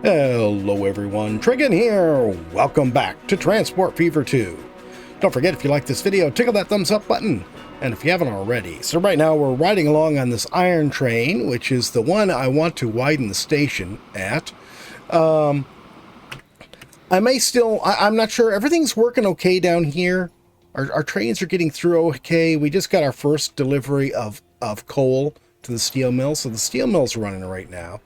Hello everyone, Trigan here. Welcome back to Transport Fever 2. Don't forget, if you like this video, tickle that thumbs up button, and if you haven't already. So right now we're riding along on this iron train, which is the one I want to widen the station at. I'm not sure, everything's working okay down here. Our trains are getting through okay. We just got our first delivery of coal to the steel mill, so the steel mill's running right now.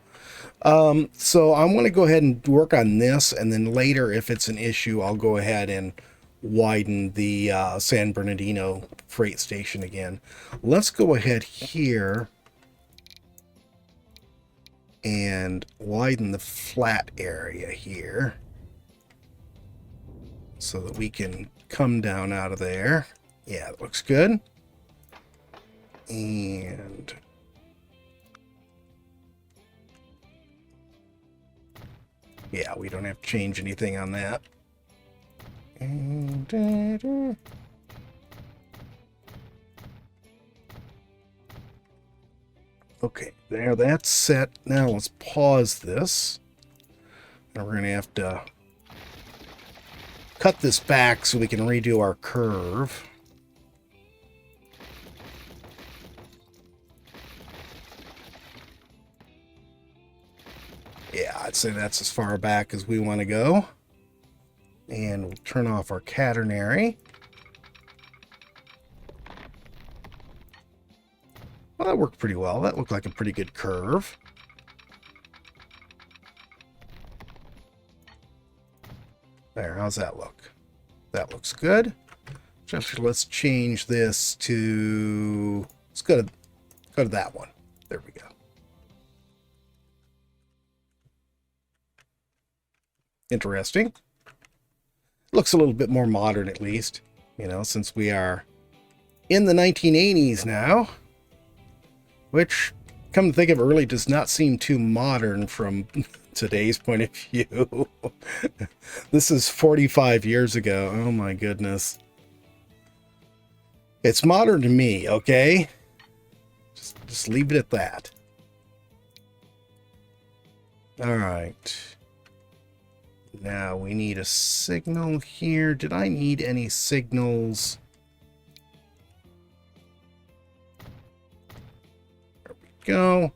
So I'm going to go ahead and work on this, and then later, if it's an issue, I'll go ahead and widen the San Bernardino freight station again. Let's go ahead here and widen the flat area here so that we can come down out of there. Yeah, that looks good. And yeah, we don't have to change anything on that. Okay, there, that's set. Now let's pause this. And we're going to have to cut this back so we can redo our curve. Yeah, I'd say that's as far back as we want to go. And we'll turn off our catenary. Well, that worked pretty well. That looked like a pretty good curve. There, how's that look? That looks good. Just let's change this to... Let's go to that one. There we go. Interesting. Looks a little bit more modern, at least, you know, since we are in the 1980s now, which, come to think of it, really does not seem too modern from today's point of view. This is 45 years ago. Oh my goodness. It's modern to me, okay? Just leave it at that. All right. Now we need a signal here. Did I need any signals? There we go.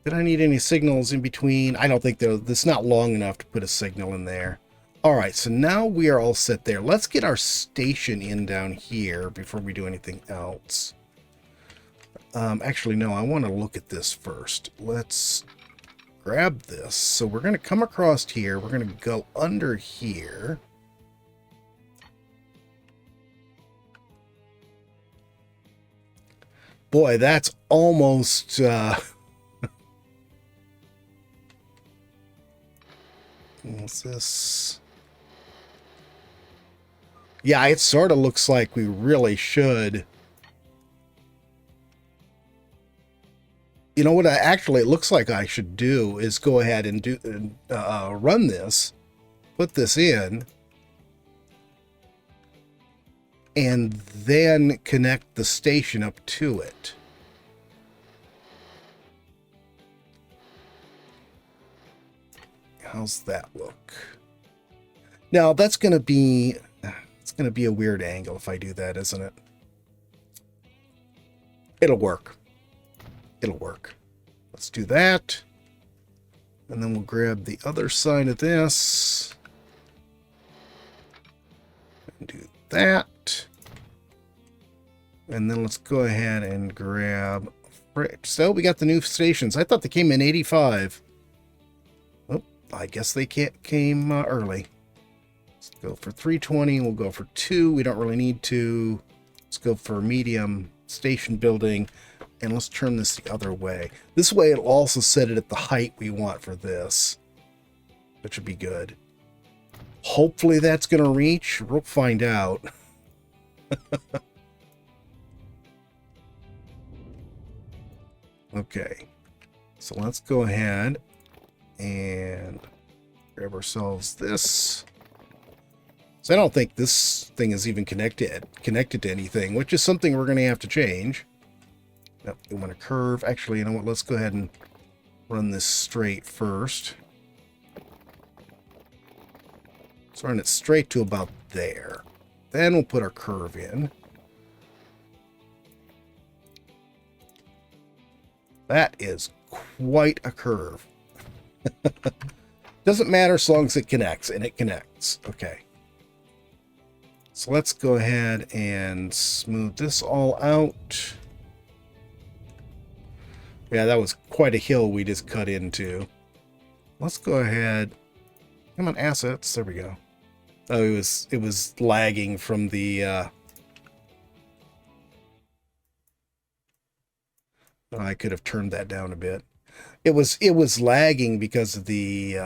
Did I need any signals in between? I don't think that's not long enough to put a signal in there. All right, so now we are all set there. Let's get our station in down here before we do anything else. Actually, no, I want to look at this first. Let's grab this. So we're going to come across here. We're going to go under here. Boy, that's almost... what's this? Yeah, it sort of looks like we really should... You know what? Actually, it looks like I should do is go ahead and run this, put this in, and then connect the station up to it. How's that look? Now that's going to be, it's going to be a weird angle if I do that, isn't it? It'll work. It'll work. Let's do that. And then we'll grab the other side of this. And do that. And then let's go ahead and grab... So we got the new stations. I thought they came in 85. Oh, I guess they came early. Let's go for 320. We'll go for 2. We don't really need to. Let's go for medium station building. And let's turn this the other way. This way it'll also set it at the height we want for this. That should be good. Hopefully that's going to reach. We'll find out. Okay. So let's go ahead and grab ourselves this. So I don't think this thing is even connected to anything, which is something we're going to have to change. Nope, we want to curve. Actually, you know what? Let's go ahead and run this straight first. Let's run it straight to about there. Then we'll put our curve in. That is quite a curve. Doesn't matter as long as it connects, and it connects. Okay. So let's go ahead and smooth this all out. Yeah, that was quite a hill we just cut into. Let's go ahead. Come on, assets. There we go. Oh, it was lagging from the I could have turned that down a bit. It was lagging because of the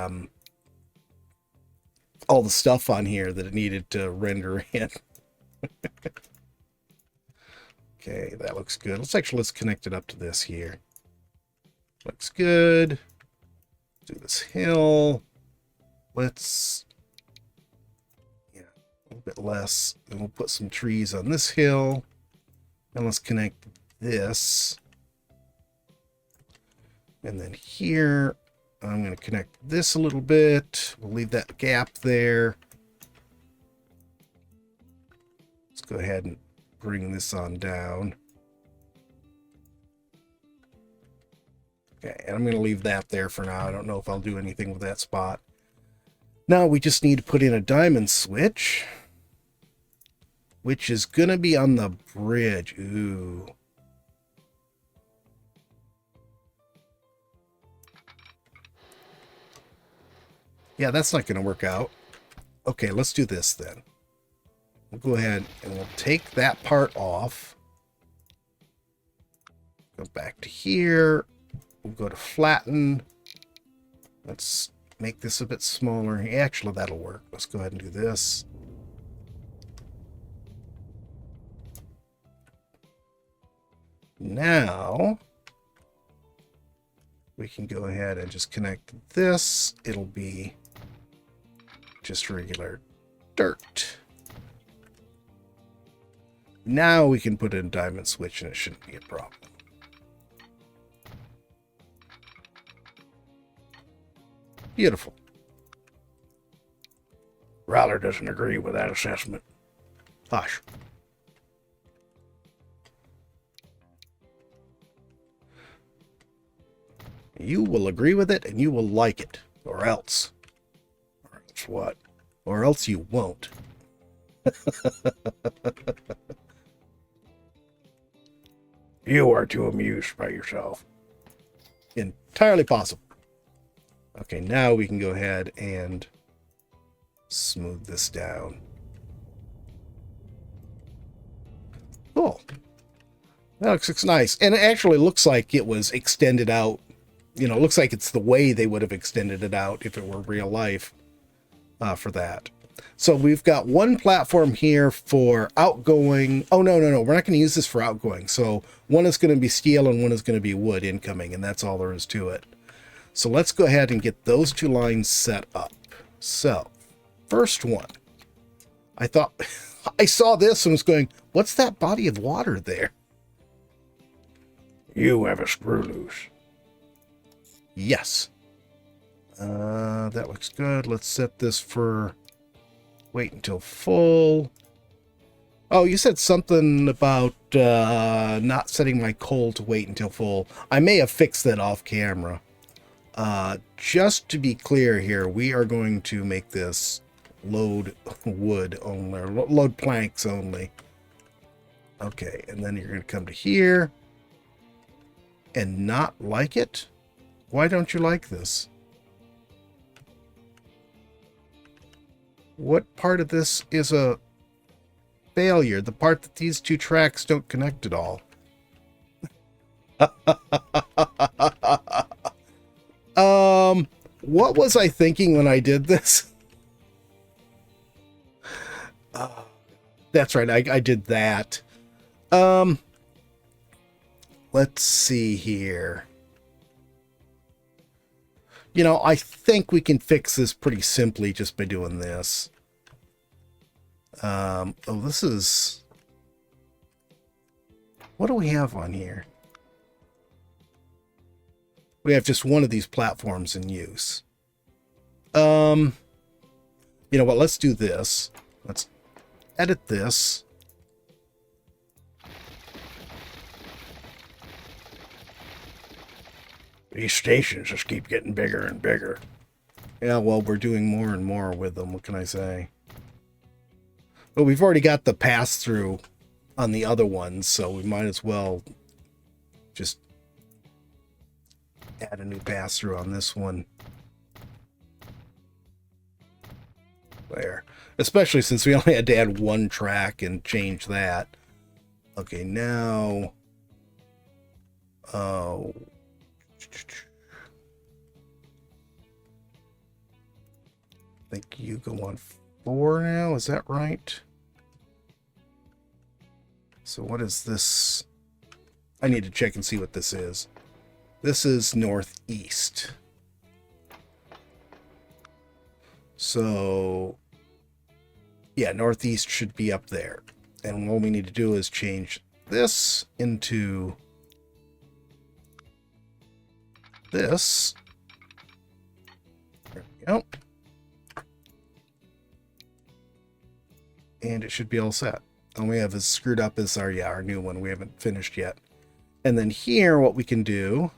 all the stuff on here that it needed to render in. Okay, that looks good. Let's connect it up to this here. Looks good. Do this hill. Let's, yeah, a little bit less. And we'll put some trees on this hill. And let's connect this. And then here, I'm going to connect this a little bit. We'll leave that gap there. Let's go ahead and bring this on down. Okay, and I'm going to leave that there for now. I don't know if I'll do anything with that spot. Now we just need to put in a diamond switch, which is going to be on the bridge. Ooh. Yeah, that's not going to work out. Okay, let's do this then. We'll go ahead and we'll take that part off. Go back to here. We'll go to flatten. Let's make this a bit smaller. Actually, that'll work. Let's go ahead and do this. Now, we can go ahead and just connect this. It'll be just regular dirt. Now we can put in a diamond switch and it shouldn't be a problem. Beautiful. Router doesn't agree with that assessment. Hush. You will agree with it and you will like it. Or else. Or else what? Or else you won't. You are too amused by yourself. Entirely possible. Okay, now we can go ahead and smooth this down. Cool. That looks nice. And it actually looks like it was extended out. You know, it looks like it's the way they would have extended it out if it were real life for that. So we've got one platform here for outgoing. Oh, no. We're not going to use this for outgoing. So one is going to be steel and one is going to be wood incoming, and that's all there is to it. So let's go ahead and get those two lines set up. So, first one. I thought, I saw this and was going, what's that body of water there? You have a screw loose. Yes. That looks good. Let's set this for wait until full. Oh, you said something about not setting my coal to wait until full. I may have fixed that off camera. Just to be clear here, we are going to make this load wood only, or load planks only. Okay, and then you're going to come to here and not like it? Why don't you like this? What part of this is a failure? The part that these two tracks don't connect at all. What was I thinking when I did this? That's right, I did that. Let's see here. You know, I think we can fix this pretty simply just by doing this. Oh, this is... What do we have on here? We have just one of these platforms in use. You know what? Let's do this. Let's edit this. These stations just keep getting bigger and bigger. Yeah, well, we're doing more and more with them. What can I say? But we've already got the pass-through on the other ones, so we might as well just add a new pass-through on this one. There. Especially since we only had to add one track and change that. Okay, now... Oh... I think you go on 4 now, is that right? So what is this? I need to check and see what this is. This is northeast. So, yeah, northeast should be up there. And what we need to do is change this into this. There we go. And it should be all set. All we have is screwed up is our new one. We haven't finished yet. And then here, what we can do...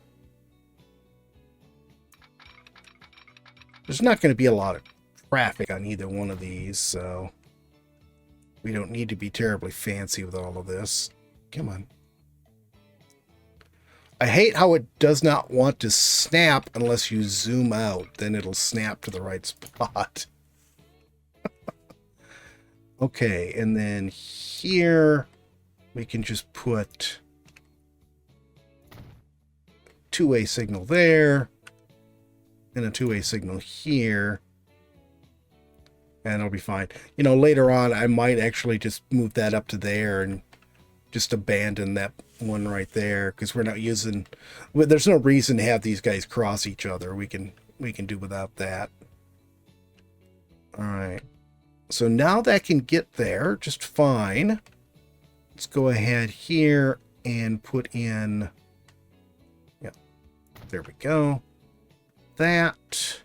There's not going to be a lot of traffic on either one of these, so... We don't need to be terribly fancy with all of this. Come on. I hate how it does not want to snap unless you zoom out. Then it'll snap to the right spot. Okay, and then here we can just put two-way signal there and a two-way signal here, and it'll be fine. You know, later on I might actually just move that up to there and just abandon that one right there because we're not using... There's no reason to have these guys cross each other. We can do without that. All right. So now that can get there just fine. Let's go ahead here and put in... Yeah, there we go. That.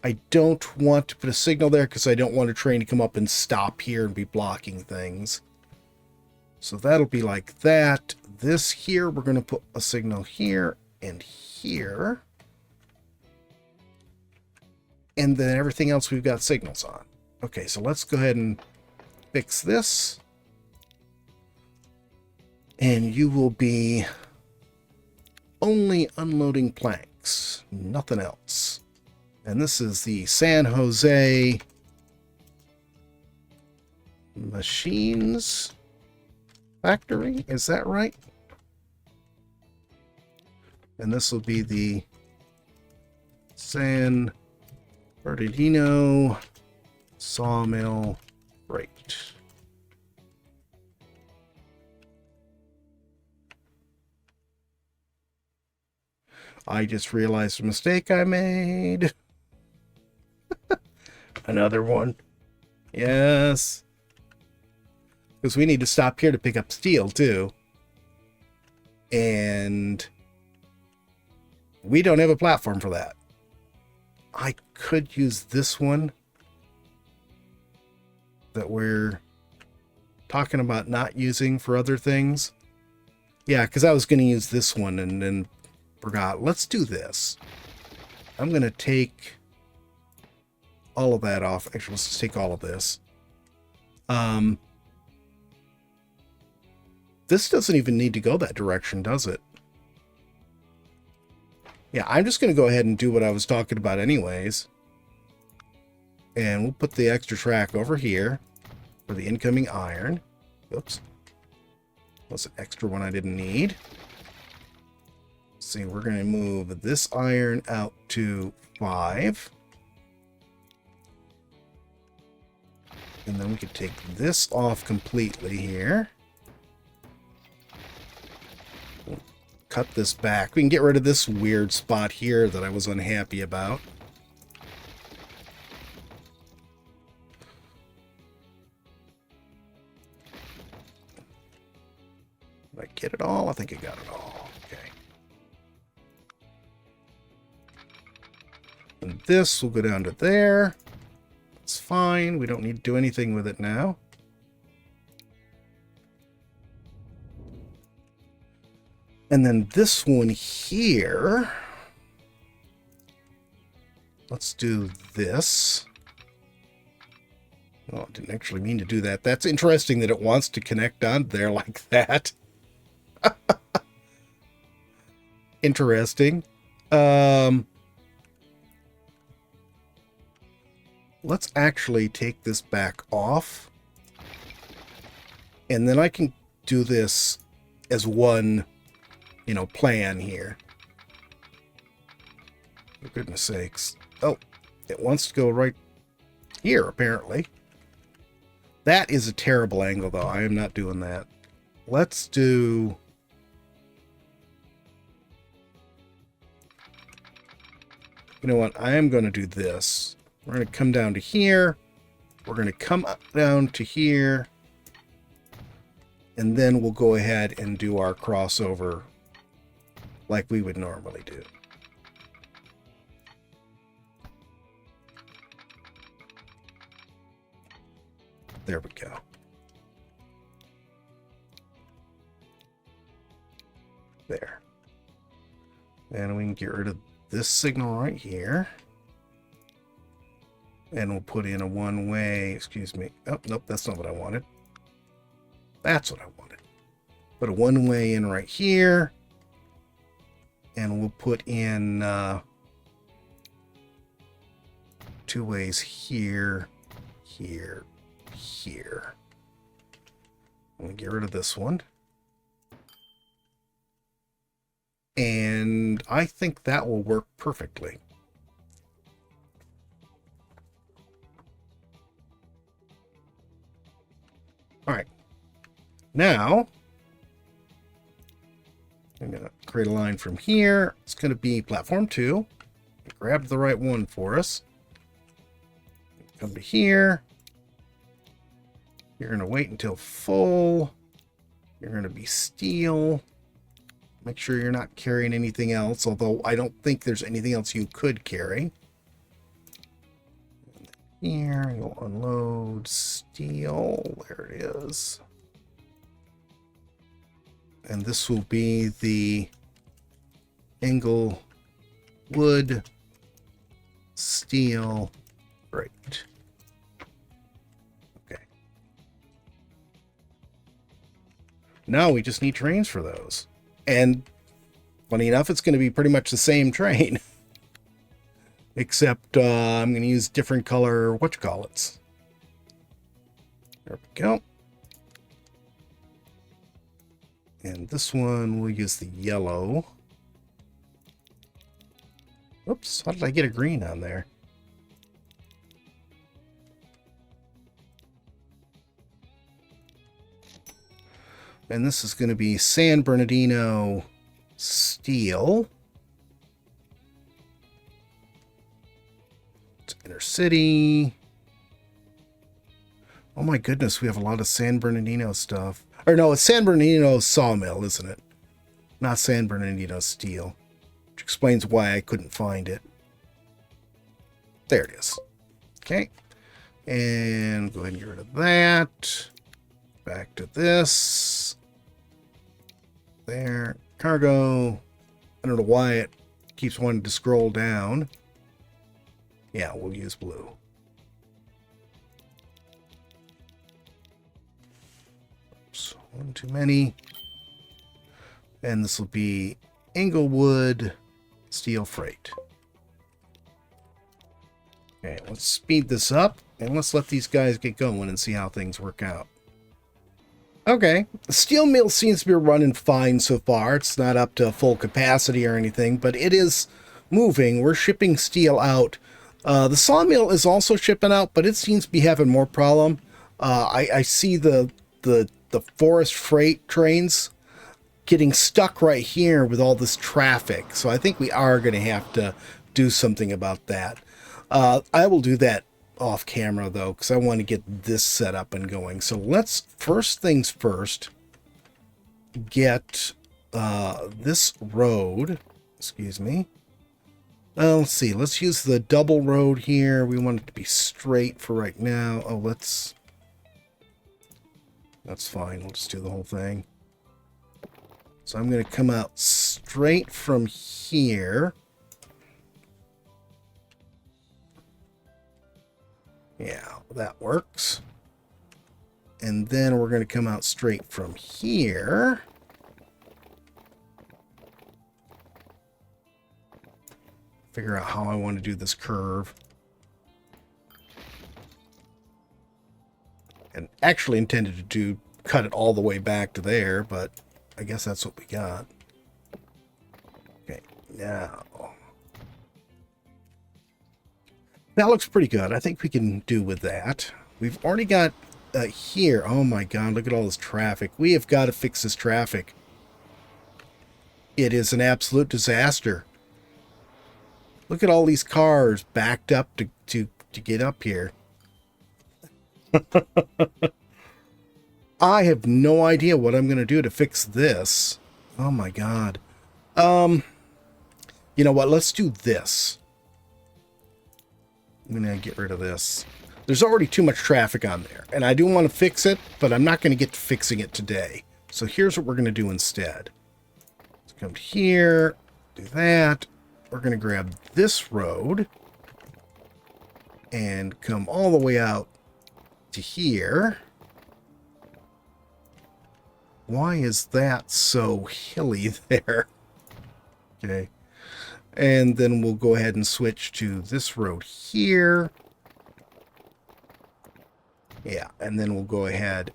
I don't want to put a signal there because I don't want a train to come up and stop here and be blocking things. So that'll be like that. This here, we're going to put a signal here and here. And then everything else we've got signals on. Okay, so let's go ahead and fix this. And you will be only unloading planks, nothing else. And this is the San Jose Machines Factory, is that right? And this will be the San Bernardino Sawmill Freight. I just realized a mistake I made. Another one. Yes. Because we need to stop here to pick up steel, too. And we don't have a platform for that. I could use this one that we're talking about not using for other things. Yeah, because I was going to use this one and then forgot. Let's do this. I'm going to take all of that off. Actually, let's just take all of this. This doesn't even need to go that direction, does it? Yeah, I'm just going to go ahead and do what I was talking about anyways. And we'll put the extra track over here for the incoming iron. Oops. That's an extra one I didn't need. Let's see, we're going to move this iron out to 5. And then we can take this off completely here. We'll cut this back. We can get rid of this weird spot here that I was unhappy about. Did I get it all? I think I got it all. Okay. And this will go down to there. Let's That's fine. We don't need to do anything with it now. And then this one here, let's do this. Oh, I didn't actually mean to do that. That's interesting that it wants to connect on there like that. Interesting. Let's actually take this back off. And then I can do this as one, plan here. For goodness sakes. Oh, it wants to go right here, apparently. That is a terrible angle, though. I am not doing that. Let's do... You know what? I am going to do this. We're going to come down to here. We're going to come up down to here. And then we'll go ahead and do our crossover like we would normally do. There we go. There. And we can get rid of this signal right here. And we'll put in a one-way, excuse me. Oh, nope, that's not what I wanted. That's what I wanted. Put a one-way in right here. And we'll put in two ways here, here, here. I'm going to get rid of this one. And I think that will work perfectly. All right. Now, I'm going to create a line from here. It's going to be platform 2. Grab the right one for us. Come to here. You're going to wait until full. You're going to be steel. Make sure you're not carrying anything else, although I don't think there's anything else you could carry. Here, you'll unload steel. There it is. And this will be the Jingle wood steel grate. Okay. Now we just need trains for those. And funny enough, it's going to be pretty much the same train. Except I'm going to use different color whatchamacallits. There we go. And this one, we'll use the yellow. Oops, how did I get a green on there? And this is going to be San Bernardino steel. It's Inner City. Oh my goodness, we have a lot of San Bernardino stuff. Or no, it's San Bernardino sawmill, isn't it? Not San Bernardino steel. Which explains why I couldn't find it. There it is. Okay. And go ahead and get rid of that. Back to this. There. Cargo. I don't know why it keeps wanting to scroll down. Yeah, we'll use blue. Oops, one too many. And this will be Inglewood steel freight. Okay, let's speed this up and let's let these guys get going and see how things work out. Okay, the steel mill seems to be running fine so far. It's not up to full capacity or anything, but it is moving. We're shipping steel out. The sawmill is also shipping out, but it seems to be having more problem. I see the forest freight trains getting stuck right here with all this traffic. So I think we are going to have to do something about that. I will do that off camera though, because I want to get this set up and going. So let's, first things first, get this road, excuse me, Let's see. Let's use the double road here. We want it to be straight for right now. Oh, let's... That's fine. We'll just do the whole thing. So I'm going to come out straight from here. Yeah, that works. And then we're going to come out straight from here. Figure out how I want to do this curve. And actually intended to cut it all the way back to there, but I guess that's what we got. Okay, now. That looks pretty good. I think we can do with that. We've already got here. Oh my god, look at all this traffic. We have got to fix this traffic. It is an absolute disaster. Look at all these cars backed up to get up here. I have no idea what I'm going to do to fix this. Oh my god. You know what? Let's do this. I'm going to get rid of this. There's already too much traffic on there, and I do want to fix it, but I'm not going to get to fixing it today. So here's what we're going to do instead. Let's come here, do that. We're going to grab this road and come all the way out to here. Why is that so hilly there? Okay. And then we'll go ahead and switch to this road here. Yeah, and then we'll go ahead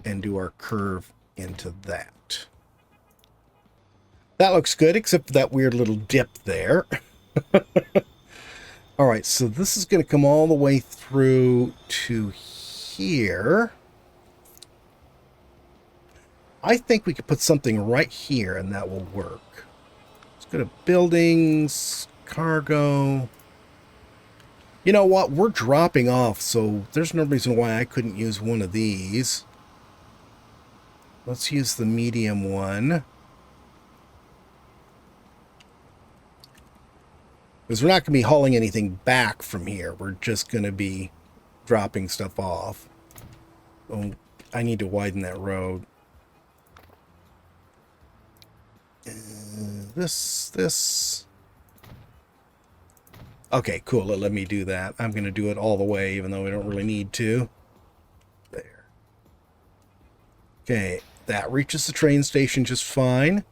and do our curve into that. That looks good, except for that weird little dip there. All right, so this is going to come all the way through to here. I think we could put something right here and that will work. Let's go to buildings, cargo. You know what? We're dropping off, so there's no reason why I couldn't use one of these. Let's use the medium one. Because we're not going to be hauling anything back from here. We're just going to be dropping stuff off. Oh, I need to widen that road. This. Okay, cool. Let me do that. I'm going to do it all the way, even though we don't really need to. There. Okay, that reaches the train station just fine.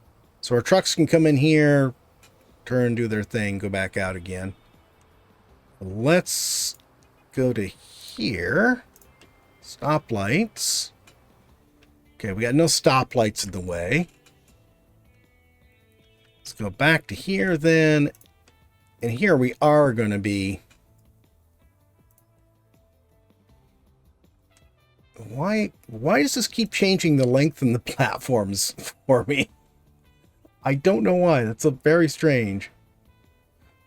So our trucks can come in here, turn, do their thing, go back out again. Let's go to here. Stoplights. Okay, we got no stoplights in the way. Let's go back to here then. And here we are going to be... Why does this keep changing the length in the platforms for me? I don't know why. That's very strange.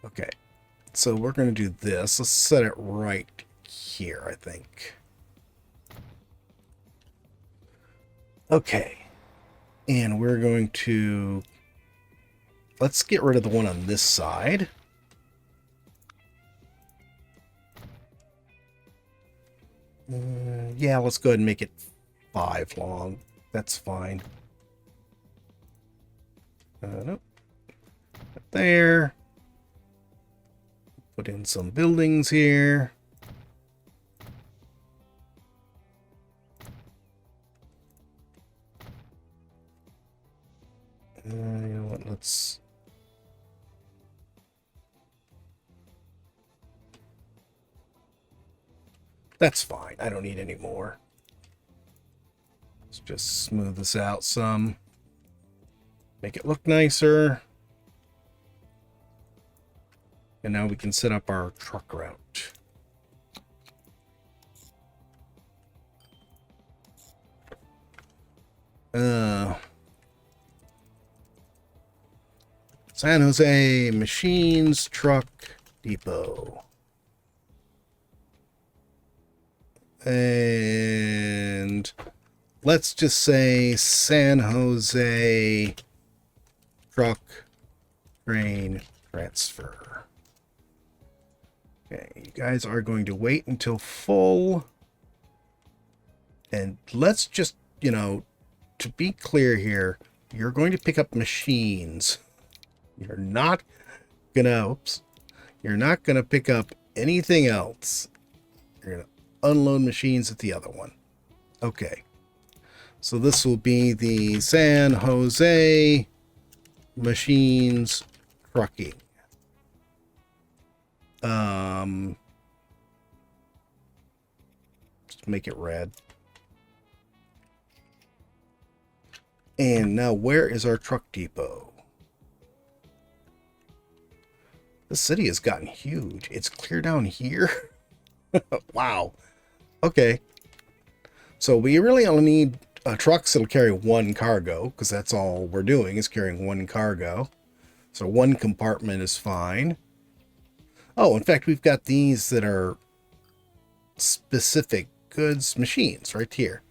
Okay. So we're going to do this. Let's set it right here, I think. Okay. And we're going to... Let's get rid of the one on this side. Yeah, let's go ahead and make it 5 long. That's fine. Nope. There. Put in some buildings here. You know what? Let's... That's fine. I don't need any more. Let's just smooth this out some. Make it look nicer. And now we can set up our truck route. San Jose Machines Truck Depot. And let's just say San Jose Truck Train transfer. Okay, you guys are going to wait until full. And let's just, you know, to be clear here, you're going to pick up machines. You're not gonna, oops, you're not gonna pick up anything else. You're gonna unload machines at the other one. Okay. So this will be the San Jose Machines Trucking. Just make it red. And now where is our truck depot? The city has gotten huge. It's clear down here. Wow. Okay. So we really only need trucks that'll carry one cargo, because that's all we're doing is carrying one cargo. So one compartment is fine. Oh, in fact, we've got these that are specific goods machines right here.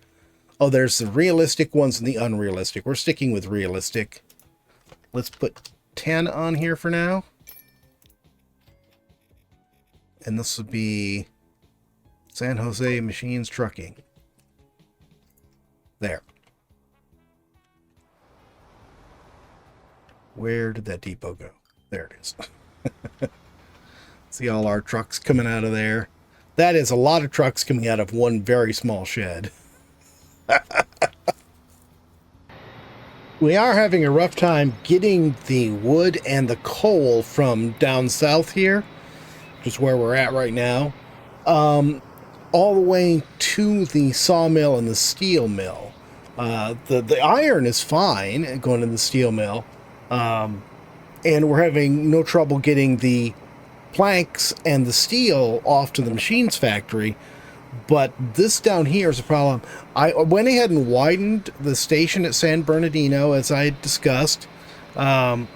Oh, there's the realistic ones and the unrealistic. We're sticking with realistic. Let's put 10 on here for now. And this will be San Jose Machines Trucking. There. Where did that depot go? There it is. See all our trucks coming out of there. That is a lot of trucks coming out of one very small shed. We are having a rough time getting the wood and the coal from down south here, which is where we're at right now, all the way to the sawmill and the steel mill. The iron is fine going to the steel mill, and we're having no trouble getting the planks and the steel off to the machines factory. But this down here is a problem. I went ahead and widened the station at San Bernardino, as I had discussed. And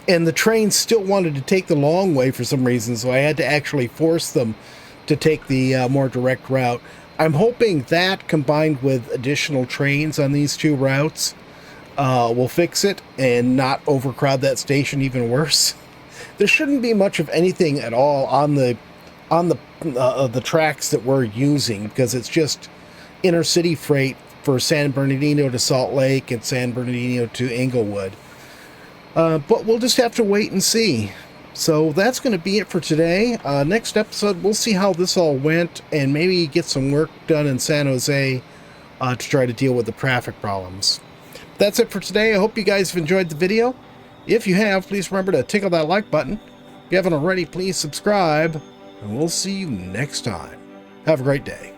the train still wanted to take the long way for some reason, so I had to actually force them to take the more direct route. I'm hoping that, combined with additional trains on these two routes, will fix it and not overcrowd that station even worse. There shouldn't be much of anything at all on the tracks that we're using, because it's just intercity freight for San Bernardino to Salt Lake and San Bernardino to Inglewood. But we'll just have to wait and see. So that's going to be it for today. Next episode, we'll see how this all went and maybe get some work done in San Jose to try to deal with the traffic problems. That's it for today. I hope you guys have enjoyed the video. If you have, please remember to tickle that like button. If you haven't already, please subscribe. And we'll see you next time. Have a great day.